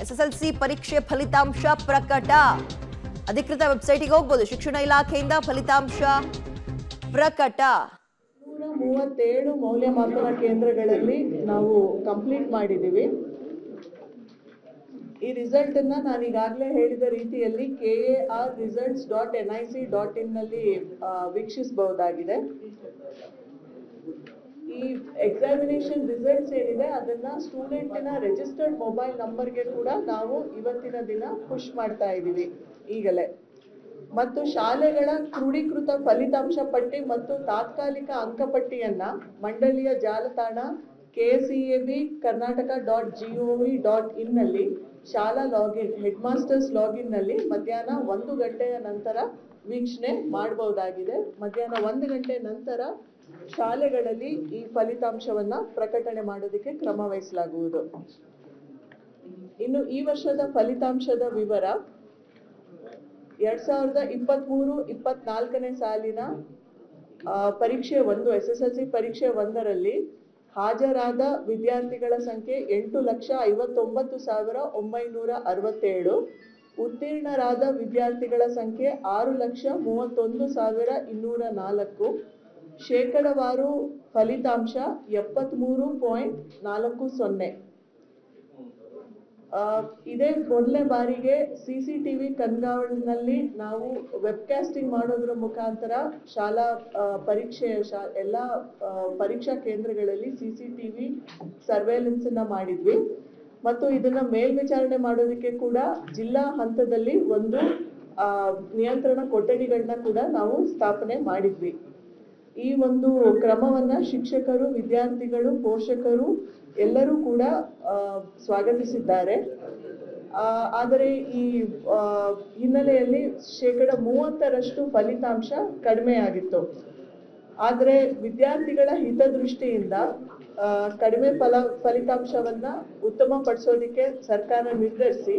SSLC ಪರೀಕ್ಷೆ ಫಲಿತಾಂಶ ಪ್ರಕಟ. ಅಧಿಕೃತ ವೆಬ್ಸೈಟ್ಗೆ ಹೋಗಬಹುದು. ಶಿಕ್ಷಣ ಇಲಾಖೆಯಿಂದ ಫಲಿತಾಂಶ ಪ್ರಕಟ. 137 ಮೌಲ್ಯಮಾಪನ ಕೇಂದ್ರಗಳಲ್ಲಿ ನಾವು ಕಂಪ್ಲೀಟ್ ಮಾಡಿದ್ದೀವಿ. ಈ ರಿಸಲ್ಟ್ ಅನ್ನ ನಾನು ಈಗಾಗಲೇ ಹೇಳಿದ ರೀತಿಯಲ್ಲಿ KARresults.nic.in ನಲ್ಲಿ ವೀಕ್ಷಿಸಬಹುದಾಗಿದೆ. ಈ ಎಕ್ಸಾಮಿನೇಷನ್ ರಿಸಲ್ಟ್ಸ್ ಏನಿದೆ ಅದನ್ನ ಸ್ಟೂಡೆಂಟಿನ ರಿಜಿಸ್ಟರ್ಡ್ ಮೊಬೈಲ್ ನಂಬರ್ಗೆ ಕೂಡ ನಾವು ಇವತ್ತಿನ ದಿನ ಪುಷ್ ಮಾಡ್ತಾ ಇದ್ದೀವಿ ಈಗಲೇ. ಮತ್ತು ಶಾಲೆಗಳ ಕ್ರೋಢೀಕೃತ ಫಲಿತಾಂಶ ಪಟ್ಟಿ ಮತ್ತು ತಾತ್ಕಾಲಿಕ ಅಂಕಪಟ್ಟಿಯನ್ನ ಮಂಡಳಿಯ ಜಾಲತಾಣ KCAB.Karnataka.gov.in ನಲ್ಲಿ ಶಾಲಾ ಲಾಗಿನ್ ಹೆಡ್ ಮಾಸ್ಟರ್ಸ್ ಲಾಗಿನ್ ನಲ್ಲಿ ಮಧ್ಯಾಹ್ನ 1 ಗಂಟೆಯ ನಂತರ ವೀಕ್ಷಣೆ ಮಾಡಬಹುದಾಗಿದೆ. ಮಧ್ಯಾಹ್ನ 1 ಗಂಟೆ ನಂತರ ಶಾಲೆಗಳಲ್ಲಿ ಈ ಫಲಿತಾಂಶವನ್ನ ಪ್ರಕಟಣೆ ಮಾಡೋದಕ್ಕೆ ಕ್ರಮ ವಹಿಸಲಾಗುವುದು. ಇನ್ನು ಈ ವರ್ಷದ ಫಲಿತಾಂಶದ ವಿವರ 2023-24ನೇ ಸಾಲಿನ ಪರೀಕ್ಷೆ 1 SSLC ಪರೀಕ್ಷೆ 1ರಲ್ಲಿ ಹಾಜರಾದ ವಿದ್ಯಾರ್ಥಿಗಳ ಸಂಖ್ಯೆ 8,59,967. ಉತ್ತೀರ್ಣರಾದ ವಿದ್ಯಾರ್ಥಿಗಳ ಸಂಖ್ಯೆ 6,31,204. ಶೇಕಡವಾರು ಫಲಿತಾಂಶ 73.40. ಇದೇ ಮೊದಲನೇ ಬಾರಿಗೆ CCTV ಕಣ್ಗಾವಲಿನಲ್ಲಿ ನಾವು ವೆಬ್ಕಾಸ್ಟಿಂಗ್ ಮಾಡೋದ್ರ ಮುಖಾಂತರ ಶಾಲಾ ಎಲ್ಲ ಪರೀಕ್ಷಾ ಕೇಂದ್ರಗಳಲ್ಲಿ CCTV ಸರ್ವೇಲೆನ್ಸ್ ಅನ್ನ ಮಾಡಿದ್ವಿ. ಮತ್ತು ಇದನ್ನ ಮೇಲ್ವಿಚಾರಣೆ ಮಾಡೋದಕ್ಕೆ ಕೂಡ ಜಿಲ್ಲಾ ಹಂತದಲ್ಲಿ ಒಂದು ನಿಯಂತ್ರಣ ಕೊಠಡಿಗಳನ್ನ ಕೂಡ ನಾವು ಸ್ಥಾಪನೆ ಮಾಡಿದ್ವಿ. ಈ ಒಂದು ಕ್ರಮವನ್ನ ಶಿಕ್ಷಕರು, ವಿದ್ಯಾರ್ಥಿಗಳು, ಪೋಷಕರು ಎಲ್ಲರೂ ಕೂಡ ಸ್ವಾಗತಿಸಿದ್ದಾರೆ. ಆದರೆ ಈ ಹಿನ್ನೆಲೆಯಲ್ಲಿ 30% ಫಲಿತಾಂಶ ಕಡಿಮೆ ಆಗಿತ್ತು. ಆದರೆ ವಿದ್ಯಾರ್ಥಿಗಳ ಹಿತದೃಷ್ಟಿಯಿಂದ ಕಡಿಮೆ ಫಲಿತಾಂಶವನ್ನ ಉತ್ತಮಪಡಿಸೋದಕ್ಕೆ ಸರ್ಕಾರ ನಿರ್ಧರಿಸಿ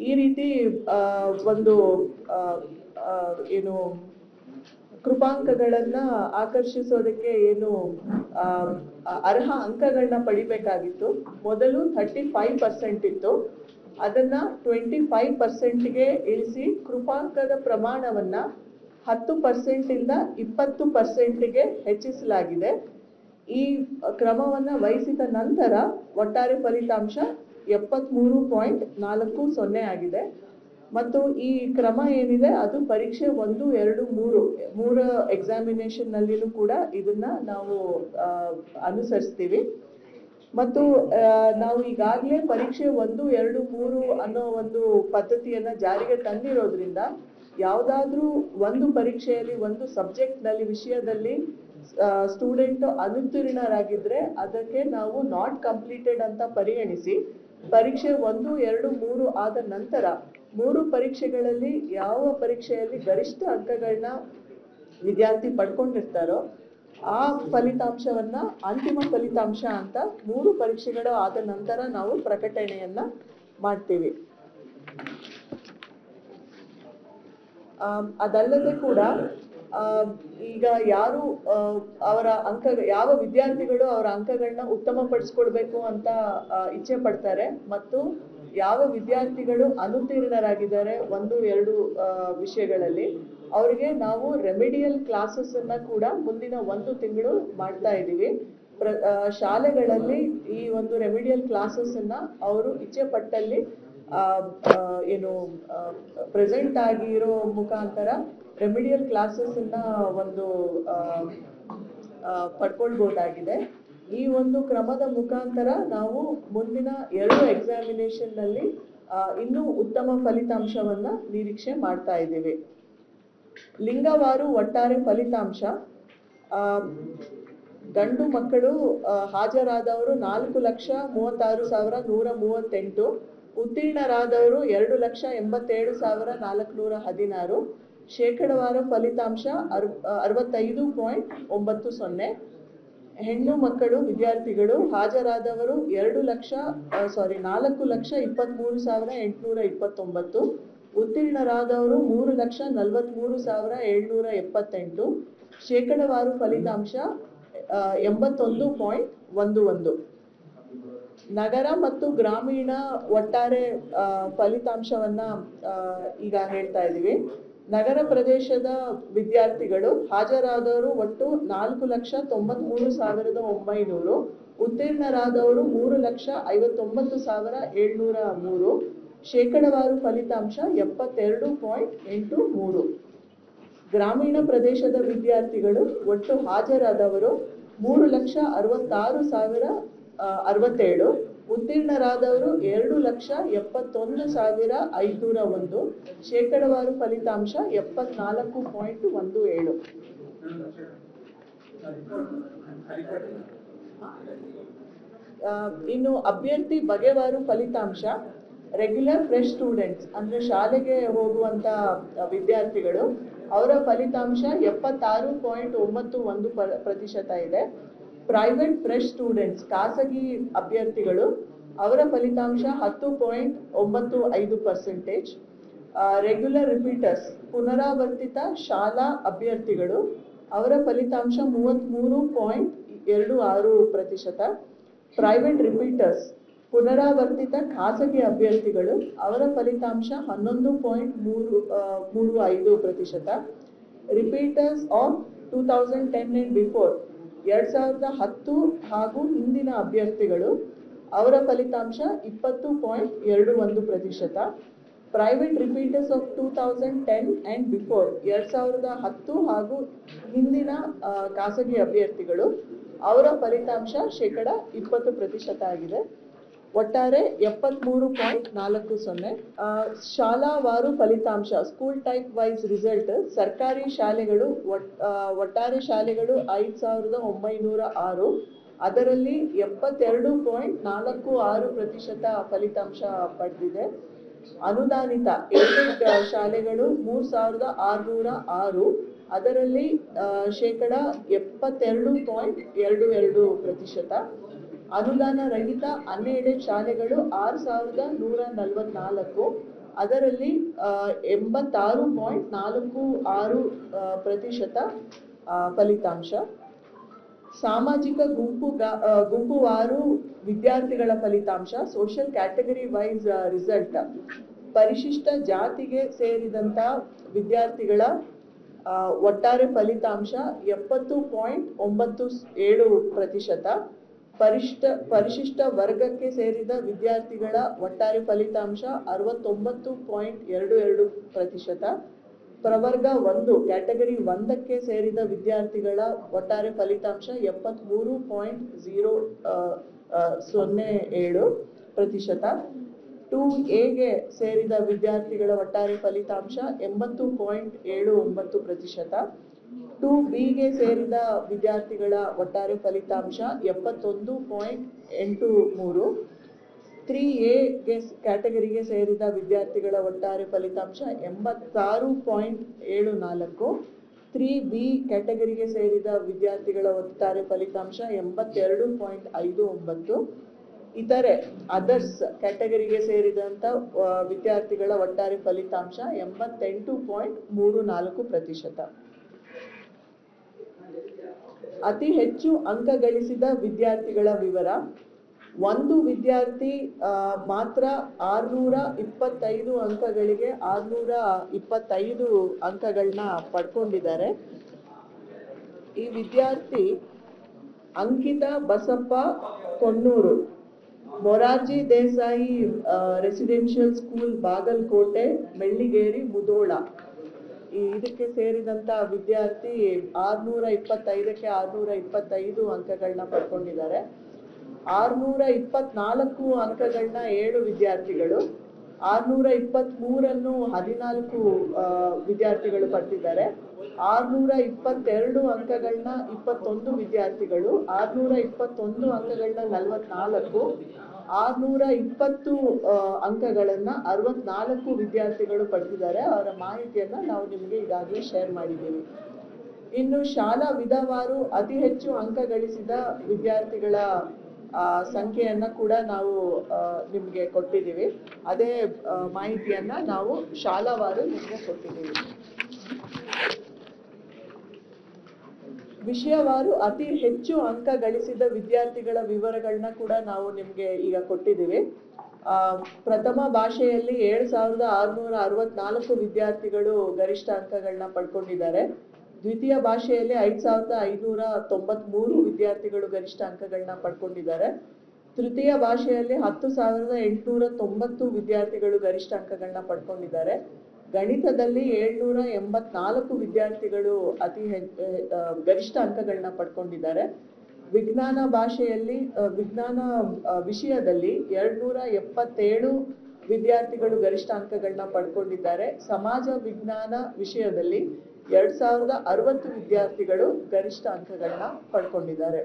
ಈ ರೀತಿ ಒಂದು ಕೃಪಾಂಕಗಳನ್ನ ಆಕರ್ಷಿಸೋದಕ್ಕೆ ಅರ್ಹ ಅಂಕಗಳನ್ನ ಪಡಿಬೇಕಾಗಿತ್ತು. ಮೊದಲು 35% ಇತ್ತು, ಅದನ್ನ 25%ಗೆ ಇಳಿಸಿ ಕೃಪಾಂಕದ ಪ್ರಮಾಣವನ್ನ 10% ಇಂದ 20%ಗೆ ಹೆಚ್ಚಿಸಲಾಗಿದೆ. ಈ ಕ್ರಮವನ್ನ ವಹಿಸಿದ ನಂತರ ಒಟ್ಟಾರೆ ಫಲಿತಾಂಶ 73.40 ಆಗಿದೆ. ಮತ್ತು ಈ ಕ್ರಮ ಏನಿದೆ ಅದು ಪರೀಕ್ಷೆ 1, 2, 3 ಎಕ್ಸಾಮಿನೇಷನ್ ನಲ್ಲಿನೂ ಕೂಡ ಇದನ್ನ ನಾವು ಅನುಸರಿಸ್ತೀವಿ. ಮತ್ತು ನಾವು ಈಗಾಗಲೇ ಪರೀಕ್ಷೆ 1, 2, 3 ಅನ್ನೋ ಒಂದು ಪದ್ಧತಿಯನ್ನ ಜಾರಿಗೆ ತಂದಿರೋದ್ರಿಂದ ಯಾವುದಾದ್ರೂ ಒಂದು ಪರೀಕ್ಷೆಯಲ್ಲಿ ಒಂದು ಸಬ್ಜೆಕ್ಟ್ ನಲ್ಲಿ ವಿಷಯದಲ್ಲಿ ಸ್ಟೂಡೆಂಟ್ ಅನುತ್ತೀರ್ಣರಾಗಿದ್ರೆ ಅದಕ್ಕೆ ನಾವು ನಾಟ್ ಕಂಪ್ಲೀಟೆಡ್ ಅಂತ ಪರಿಗಣಿಸಿ ಪರೀಕ್ಷೆ 1, 2, 3 ಆದ ನಂತರ 3 ಪರೀಕ್ಷೆಗಳಲ್ಲಿ ಯಾವ ಪರೀಕ್ಷೆಯಲ್ಲಿ ಗರಿಷ್ಠ ಅಂಕಗಳನ್ನ ವಿದ್ಯಾರ್ಥಿ ಪಡ್ಕೊಂಡಿರ್ತಾರೋ ಆ ಫಲಿತಾಂಶವನ್ನ ಅಂತಿಮ ಫಲಿತಾಂಶ ಅಂತ 3 ಪರೀಕ್ಷೆಗಳು ಆದ ನಂತರ ನಾವು ಪ್ರಕಟಣೆಯನ್ನ ಮಾಡ್ತೀವಿ. ಅದಲ್ಲದೆ ಕೂಡ ಈಗ ಯಾರು ಯಾವ ವಿದ್ಯಾರ್ಥಿಗಳು ಅವರ ಅಂಕಗಳನ್ನ ಉತ್ತಮಪಡಿಸ್ಕೊಳ್ಬೇಕು ಅಂತ ಇಚ್ಛೆ ಪಡ್ತಾರೆ ಮತ್ತು ಯಾವ ವಿದ್ಯಾರ್ಥಿಗಳು ಅನುತ್ತೀರ್ಣರಾಗಿದ್ದಾರೆ 1, 2 ವಿಷಯಗಳಲ್ಲಿ ಅವರಿಗೆ ನಾವು ರೆಮಿಡಿಯಲ್ ಕ್ಲಾಸಸ್ ಅನ್ನ ಕೂಡ ಮುಂದಿನ 1 ತಿಂಗಳು ಮಾಡ್ತಾ ಇದ್ದೀವಿ. ಶಾಲೆಗಳಲ್ಲಿ ಈ ಒಂದು ರೆಮಿಡಿಯಲ್ ಕ್ಲಾಸಸ್ ಅನ್ನ ಅವರು ಇಚ್ಛೆ ಪಟ್ಟಲ್ಲಿ ಪ್ರೆಸೆಂಟ್ ಆಗಿರೋ ಮುಖಾಂತರ ರೆಮಿಡಿಯಲ್ ಕ್ಲಾಸಸ್ ಅನ್ನ ಒಂದು ಪಡ್ಕೊಳ್ಬಹುದಾಗಿದೆ. ಈ ಒಂದು ಕ್ರಮದ ಮುಖಾಂತರ ನಾವು ಮುಂದಿನ 2 ಎಕ್ಸಾಮಿನೇಷನ್ ನಲ್ಲಿ ಇನ್ನೂ ಉತ್ತಮ ಫಲಿತಾಂಶವನ್ನ ನಿರೀಕ್ಷೆ ಮಾಡ್ತಾ ಇದ್ದೀವಿ. ಲಿಂಗವಾರು ಒಟ್ಟಾರೆ ಫಲಿತಾಂಶ ಗಂಡು ಮಕ್ಕಳು ಹಾಜರಾದವರು 4,36,138. ಉತ್ತೀರ್ಣರಾದವರು 2,87,416. ಶೇಕಡವಾರು ಫಲಿತಾಂಶ 65.90. ಹೆಣ್ಣು ಮಕ್ಕಳು ವಿದ್ಯಾರ್ಥಿಗಳು ಹಾಜರಾದವರು 4,23,829. ಉತ್ತೀರ್ಣರಾದವರು 3,43,778. ಶೇಕಡವಾರು ಫಲಿತಾಂಶ 81.11. ನಗರ ಮತ್ತು ಗ್ರಾಮೀಣ ಒಟ್ಟಾರೆ ಫಲಿತಾಂಶವನ್ನ ಈಗ ಹೇಳ್ತಾ ಇದ್ದೀವಿ. ನಗರ ಪ್ರದೇಶದ ವಿದ್ಯಾರ್ಥಿಗಳು ಹಾಜರಾದವರು ಒಟ್ಟು 4,93,900, ಉತ್ತೀರ್ಣರಾದವರು 3,59,703. ಶೇಕಡವಾರು ಫಲಿತಾಂಶ 72.83. ಗ್ರಾಮೀಣ ಪ್ರದೇಶದ ವಿದ್ಯಾರ್ಥಿಗಳು ಒಟ್ಟು ಹಾಜರಾದವರು 3,66,067, ಉತ್ತೀರ್ಣರಾದವರು 2,71,501. ಶೇಕಡವಾರು ಫಲಿತಾಂಶ 74.17. ಇನ್ನು ಅಭ್ಯರ್ಥಿ ಬಗೆವಾರು ಫಲಿತಾಂಶ. ರೆಗ್ಯುಲರ್ ಫ್ರೆಶ್ ಸ್ಟೂಡೆಂಟ್ಸ್ ಅಂದ್ರೆ ಶಾಲೆಗೆ ಹೋಗುವಂತ ವಿದ್ಯಾರ್ಥಿಗಳು, ಅವರ ಫಲಿತಾಂಶ 76.91% ಇದೆ. ಪ್ರೈವೇಟ್ ಫ್ರೆಶ್ ಸ್ಟೂಡೆಂಟ್ಸ್ ಖಾಸಗಿ ಅಭ್ಯರ್ಥಿಗಳು, ಅವರ ಫಲಿತಾಂಶ 10.95%. ರೆಗ್ಯುಲರ್ ರಿಪೀಟರ್ಸ್ ಪುನರಾವರ್ತಿತ ಶಾಲಾ ಅಭ್ಯರ್ಥಿಗಳು, ಅವರ ಫಲಿತಾಂಶ 33.26%. ಪ್ರೈವೇಟ್ ರಿಪೀಟರ್ಸ್ ಪುನರಾವರ್ತಿತ ಖಾಸಗಿ ಅಭ್ಯರ್ಥಿಗಳು, ಅವರ ಫಲಿತಾಂಶ 11.35%. ರಿಪೀಟರ್ಸ್ ಆಫ್ 2010 and ಬಿಫೋರ್ 2010 ಹಾಗೂ ಹಿಂದಿನ ಅಭ್ಯರ್ಥಿಗಳು, ಅವರ ಫಲಿತಾಂಶ 20.21%. Private repeaters of 2010 and before 2010 ಹಾಗೂ ಹಿಂದಿನ ಖಾಸಗಿ ಅಭ್ಯರ್ಥಿಗಳು, ಅವರ ಫಲಿತಾಂಶ 20% ಆಗಿದೆ. ಒಟ್ಟಾರೆ 73.40. ಶಾಲಾವಾರು ಫಲಿತಾಂಶ ಸ್ಕೂಲ್ ಟೈಪ್ ವೈಸ್ ರಿಸಲ್ಟ್. ಸರ್ಕಾರಿ ಶಾಲೆಗಳು ಒಟ್ಟಾರೆ ಶಾಲೆಗಳು 5,906, ಅದರಲ್ಲಿ 72.46% ಫಲಿತಾಂಶ ಪಡೆದಿದೆ. ಅನುದಾನಿತ ಏಡೆಡ್ ಶಾಲೆಗಳು 3,606, ಅದರಲ್ಲಿ 72.22%. ಅನುದಾನ ರಹಿತ ಅನ್ಏಡೆಡ್ ಶಾಲೆಗಳು 6,144, ಅದರಲ್ಲಿ 86.46% ಫಲಿತಾಂಶ. ಸಾಮಾಜಿಕ ಗುಂಪುವಾರು ವಿದ್ಯಾರ್ಥಿಗಳ ಫಲಿತಾಂಶ ಸೋಷಿಯಲ್ ಕ್ಯಾಟಗರಿ ವೈಸ್ ರಿಸಲ್ಟ್. ಪರಿಶಿಷ್ಟ ಜಾತಿಗೆ ಸೇರಿದಂತ ವಿದ್ಯಾರ್ಥಿಗಳ ಒಟ್ಟಾರೆ ಫಲಿತಾಂಶ 70.97%. ಪರಿಶಿಷ್ಟ ವರ್ಗಕ್ಕೆ ಸೇರಿದ ವಿದ್ಯಾರ್ಥಿಗಳ ಒಟ್ಟಾರೆ ಫಲಿತಾಂಶ 69.22%. ಪ್ರವರ್ಗ 1 ಕ್ಯಾಟಗರಿ 1ಕ್ಕೆ ಸೇರಿದ ವಿದ್ಯಾರ್ಥಿಗಳ ಒಟ್ಟಾರೆ ಫಲಿತಾಂಶ 73.07%. 2Aಗೆ ಸೇರಿದ ವಿದ್ಯಾರ್ಥಿಗಳ ಒಟ್ಟಾರೆ ಫಲಿತಾಂಶ 80.79%. 2Bಗೆ ಸೇರಿದ ವಿದ್ಯಾರ್ಥಿಗಳ ಒಟ್ಟಾರೆ ಫಲಿತಾಂಶ 71.83. 3A ಕ್ಯಾಟಗರಿಗೆ ಸೇರಿದ ವಿದ್ಯಾರ್ಥಿಗಳ ಒಟ್ಟಾರೆ ಫಲಿತಾಂಶ 86.74. 3B ಕ್ಯಾಟಗರಿಗೆ ಸೇರಿದ ವಿದ್ಯಾರ್ಥಿಗಳ ಒಟ್ಟಾರೆ ಫಲಿತಾಂಶ 82.59. ಇತರೆ ಅದರ್ಸ್ ಕ್ಯಾಟಗರಿಗೆ ಸೇರಿದಂತ ವಿದ್ಯಾರ್ಥಿಗಳ ಒಟ್ಟಾರೆ ಫಲಿತಾಂಶ 88.34%. ಅತಿ ಹೆಚ್ಚು ಅಂಕ ಗಳಿಸಿದ ವಿದ್ಯಾರ್ಥಿಗಳ ವಿವರ. ಒಂದು ವಿದ್ಯಾರ್ಥಿ ಮಾತ್ರ 625 ಅಂಕಗಳಿಗೆ 625 ಅಂಕಗಳನ್ನ ಪಡ್ಕೊಂಡಿದ್ದಾರೆ. ಈ ವಿದ್ಯಾರ್ಥಿ ಅಂಕಿತ ಬಸಪ್ಪ ಕೊಣ್ಣೂರು, ಮೊರಾರ್ಜಿ ದೇಸಾಯಿ ರೆಸಿಡೆನ್ಷಿಯಲ್ ಸ್ಕೂಲ್ ಬಾಗಲಕೋಟೆ, ಮೆಳ್ಳಿಗೇರಿ, ಮುಧೋಳ, ಇದಕ್ಕೆ ಸೇರಿದಂತ ವಿದ್ಯಾರ್ಥಿ 625ಕ್ಕೆ 625 ಅಂಕಗಳನ್ನ ಪಡ್ಕೊಂಡಿದ್ದಾರೆ. 624 ಅಂಕಗಳನ್ನ 7 ವಿದ್ಯಾರ್ಥಿಗಳು, 623 14 ವಿದ್ಯಾರ್ಥಿಗಳು ಪಡೆದಿದ್ದಾರೆ. 622 ಅಂಕಗಳನ್ನ 21 ವಿದ್ಯಾರ್ಥಿಗಳು, 621 ಅಂಕಗಳನ್ನ 44, 620 ಅಂಕಗಳನ್ನ 64 ವಿದ್ಯಾರ್ಥಿಗಳು ಪಡೆದಿದ್ದಾರೆ. ಅವರ ಮಾಹಿತಿಯನ್ನ ನಾವು ನಿಮಗೆ ಈಗಾಗಲೇ ಶೇರ್ ಮಾಡಿದ್ದೀವಿ. ಇನ್ನು ಶಾಲಾ ವಿಧವಾರು ಅತಿ ಹೆಚ್ಚು ಅಂಕ ಗಳಿಸಿದ ವಿದ್ಯಾರ್ಥಿಗಳ ಸಂಖ್ಯೆಯನ್ನ ಕೂಡ ನಾವು ನಿಮಗೆ ಕೊಟ್ಟಿದ್ದೀವಿ. ಅದೇ ಮಾಹಿತಿಯನ್ನ ನಾವು ಶಾಲಾವಾರು ನಿಮಗೆ ಕೊಟ್ಟಿದ್ದೀವಿ. ವಿಷಯವಾರು ಅತಿ ಹೆಚ್ಚು ಅಂಕ ಗಳಿಸಿದ ವಿದ್ಯಾರ್ಥಿಗಳ ವಿವರಗಳನ್ನ ಕೂಡ ನಾವು ನಿಮಗೆ ಈಗ ಕೊಟ್ಟಿದ್ದೀವಿ. ಪ್ರಥಮ ಭಾಷೆಯಲ್ಲಿ 7664 ವಿದ್ಯಾರ್ಥಿಗಳು ಗರಿಷ್ಠ ಅಂಕಗಳನ್ನ ಪಡ್ಕೊಂಡಿದ್ದಾರೆ. ದ್ವಿತೀಯ ಭಾಷೆಯಲ್ಲಿ 5593 ವಿದ್ಯಾರ್ಥಿಗಳು ಗರಿಷ್ಠ ಅಂಕಗಳನ್ನ ಪಡ್ಕೊಂಡಿದ್ದಾರೆ. ತೃತೀಯ ಭಾಷೆಯಲ್ಲಿ 10890 ವಿದ್ಯಾರ್ಥಿಗಳು ಗರಿಷ್ಠ ಅಂಕಗಳನ್ನ ಪಡ್ಕೊಂಡಿದ್ದಾರೆ. ಗಣಿತದಲ್ಲಿ 784 ವಿದ್ಯಾರ್ಥಿಗಳು ಗರಿಷ್ಠ ಅಂಕಗಳನ್ನ ಪಡ್ಕೊಂಡಿದ್ದಾರೆ. ವಿಜ್ಞಾನ ಭಾಷೆಯಲ್ಲಿ ವಿಜ್ಞಾನ ವಿಷಯದಲ್ಲಿ 277 ವಿದ್ಯಾರ್ಥಿಗಳು ಗರಿಷ್ಠ ಅಂಕಗಳನ್ನ ಪಡ್ಕೊಂಡಿದ್ದಾರೆ. ಸಮಾಜ ವಿಜ್ಞಾನ ವಿಷಯದಲ್ಲಿ 2060 ವಿದ್ಯಾರ್ಥಿಗಳು ಗರಿಷ್ಠ ಅಂಕಗಳನ್ನ ಪಡ್ಕೊಂಡಿದ್ದಾರೆ.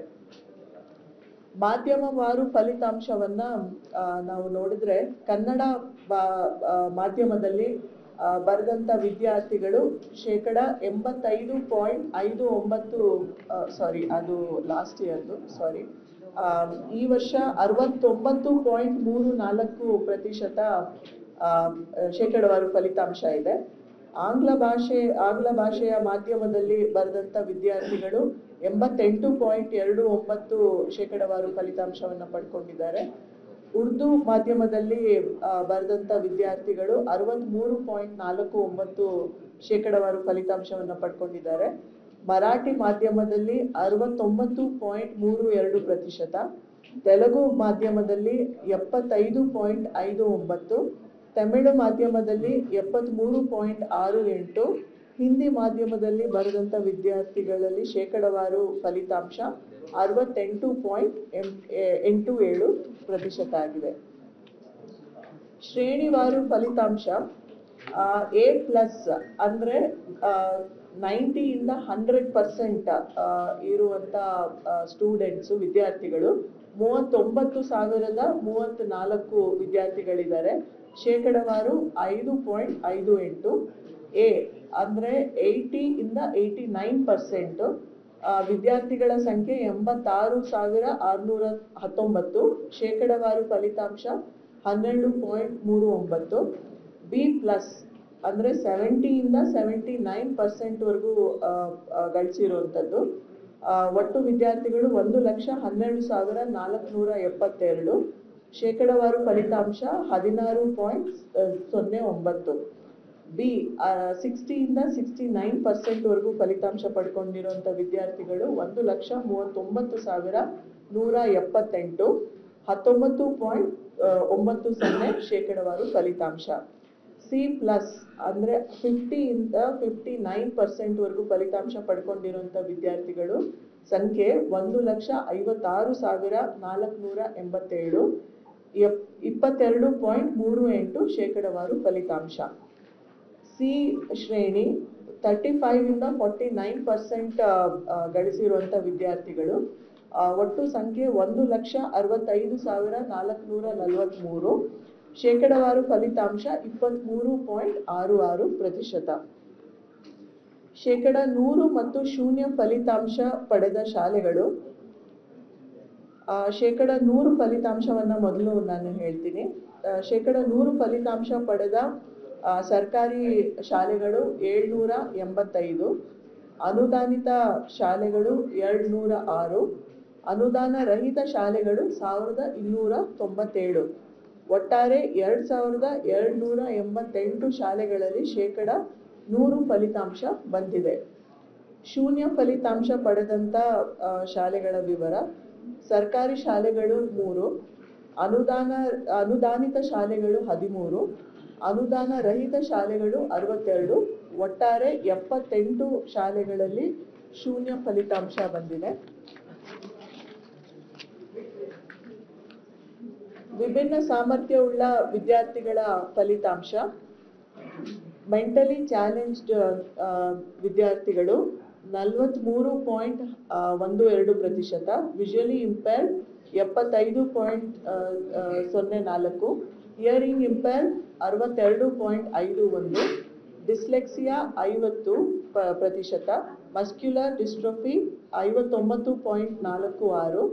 ಮಾಧ್ಯಮವಾರು ಫಲಿತಾಂಶವನ್ನ ನಾವು ನೋಡಿದ್ರೆ ಕನ್ನಡ ಮಾಧ್ಯಮದಲ್ಲಿ ಬರೆದಂತ ವಿದ್ಯಾರ್ಥಿಗಳು 85.59 ಸಾರಿ ಅದು ಲಾಸ್ಟ್ ಇಯರ್ದು ಸಾರಿ ಈ ವರ್ಷ 69.34% ಶೇಕಡವಾರು ಫಲಿತಾಂಶ ಇದೆ. ಆಂಗ್ಲ ಭಾಷೆಯ ಮಾಧ್ಯಮದಲ್ಲಿ ಬರೆದಂತ ವಿದ್ಯಾರ್ಥಿಗಳು 88.29 ಶೇಕಡವಾರು ಫಲಿತಾಂಶವನ್ನ ಪಡ್ಕೊಂಡಿದ್ದಾರೆ. ಉರ್ದು ಮಾಧ್ಯಮದಲ್ಲಿ ಬರೆದಂತ ವಿದ್ಯಾರ್ಥಿಗಳು 63.49 ಶೇಕಡವಾರು ಫಲಿತಾಂಶವನ್ನ ಪಡ್ಕೊಂಡಿದ್ದಾರೆ. ಮರಾಠಿ ಮಾಧ್ಯಮದಲ್ಲಿ 69.32%, ತೆಲುಗು ಮಾಧ್ಯಮದಲ್ಲಿ 75.59, ತಮಿಳು ಮಾಧ್ಯಮದಲ್ಲಿ 73.68, ಹಿಂದಿ ಮಾಧ್ಯಮದಲ್ಲಿ ಬರೆದಂತ ವಿದ್ಯಾರ್ಥಿಗಳಲ್ಲಿ ಶೇಕಡವಾರು ಫಲಿತಾಂಶ 68.87% ಆಗಿದೆ. ಶ್ರೇಣಿವಾರು ಫಲಿತಾಂಶ A+ ಅಂದ್ರೆ 90 ಇಂದ 100% ಇರುವಂತ ಸ್ಟೂಡೆಂಟ್ಸ್ ವಿದ್ಯಾರ್ಥಿಗಳು 39,034 ವಿದ್ಯಾರ್ಥಿಗಳಿದ್ದಾರೆ. ಶೇಕಡವಾರು 5.58. A ಅಂದ್ರೆ 80 ಇಂದ 89% ವಿದ್ಯಾರ್ಥಿಗಳ ಸಂಖ್ಯೆ 86,619. ಶೇಕಡವಾರು ಫಲಿತಾಂಶ 12.39. B+ ಅಂದ್ರೆ 70 ಇಂದ 79% ವರೆಗೂ ಗಳಿಸಿರುವಂಥದ್ದು. ಒಟ್ಟು ವಿದ್ಯಾರ್ಥಿಗಳು 1,12,472. ಶೇಕಡವಾರು ಫಲಿತಾಂಶ 16.09. B 60 ಇಂದ 69% ವರೆಗೂ ಫಲಿತಾಂಶ ಪಡ್ಕೊಂಡಿರುವಂತ ವಿದ್ಯಾರ್ಥಿಗಳು 1,39,178. 19.90 ಶೇಕಡವಾರು ಫಲಿತಾಂಶ. C+ ಅಂದ್ರೆ 50 ಇಂದ 59% ವರೆಗೂ ಫಲಿತಾಂಶ ಪಡ್ಕೊಂಡಿರುವಂತ ವಿದ್ಯಾರ್ಥಿಗಳು ಸಂಖ್ಯೆ 1,56,487. 22.38 ಶೇಕಡವಾರು ಫಲಿತಾಂಶ. C ಶ್ರೇಣಿ 35 ಇಂದ 49% ಗಳಿಸಿರುವಂತ ವಿದ್ಯಾರ್ಥಿಗಳು ಒಟ್ಟು ಸಂಖ್ಯೆ 1,65,443. ಶೇಕಡವಾರು ಫಲಿತಾಂಶ 23.66%. ಶೇಕಡ 100 ಮತ್ತು 0 ಫಲಿತಾಂಶ ಪಡೆದ ಶಾಲೆಗಳು. ಶೇಕಡ 100 ಫಲಿತಾಂಶವನ್ನ ಮೊದಲು ನಾನು ಹೇಳ್ತೀನಿ. ಶೇಕಡ 100 ಫಲಿತಾಂಶ ಪಡೆದ ಸರ್ಕಾರಿ ಶಾಲೆಗಳು 785, ಅನುದಾನಿತ ಶಾಲೆಗಳು 206, ಅನುದಾನ ರಹಿತ ಶಾಲೆಗಳು 1297. ಒಟ್ಟಾರೆ 2288 ಶಾಲೆಗಳಲ್ಲಿ ಶೇಕಡ 100 ಫಲಿತಾಂಶ ಬಂದಿದೆ. 0 ಫಲಿತಾಂಶ ಪಡೆದಂತ ಶಾಲೆಗಳ ವಿವರ. ಸರ್ಕಾರಿ ಶಾಲೆಗಳು 3, ಅನುದಾನಿತ ಶಾಲೆಗಳು 13, ಅನುದಾನ ರಹಿತ ಶಾಲೆಗಳು 62. ಒಟ್ಟಾರೆ 78 ಶಾಲೆಗಳಲ್ಲಿ 0 ಫಲಿತಾಂಶ ಬಂದಿದೆ. ವಿಭಿನ್ನ ಸಾಮರ್ಥ್ಯವುಳ್ಳ ವಿದ್ಯಾರ್ಥಿಗಳ ಫಲಿತಾಂಶ. ಮೆಂಟಲಿ ಚಾಲೆಂಜ್ಡ್ ವಿದ್ಯಾರ್ಥಿಗಳು 43.12%, visually impaired 75.04, hearing impaired 62.51, dyslexia 50%, muscular dystrophy 59.46,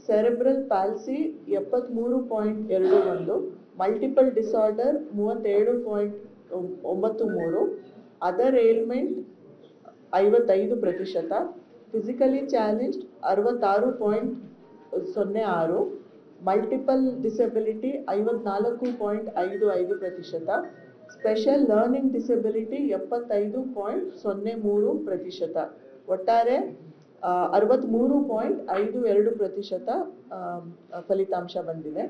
cerebral policy 73.21, multiple disorder 37.93, other element 55%, physically challenged 66.06, multiple disability 54.55%, special learning disability 75.03%, ಒಟ್ಟಾರೆ 63.52% ಫಲಿತಾಂಶ ಬಂದಿದೆ.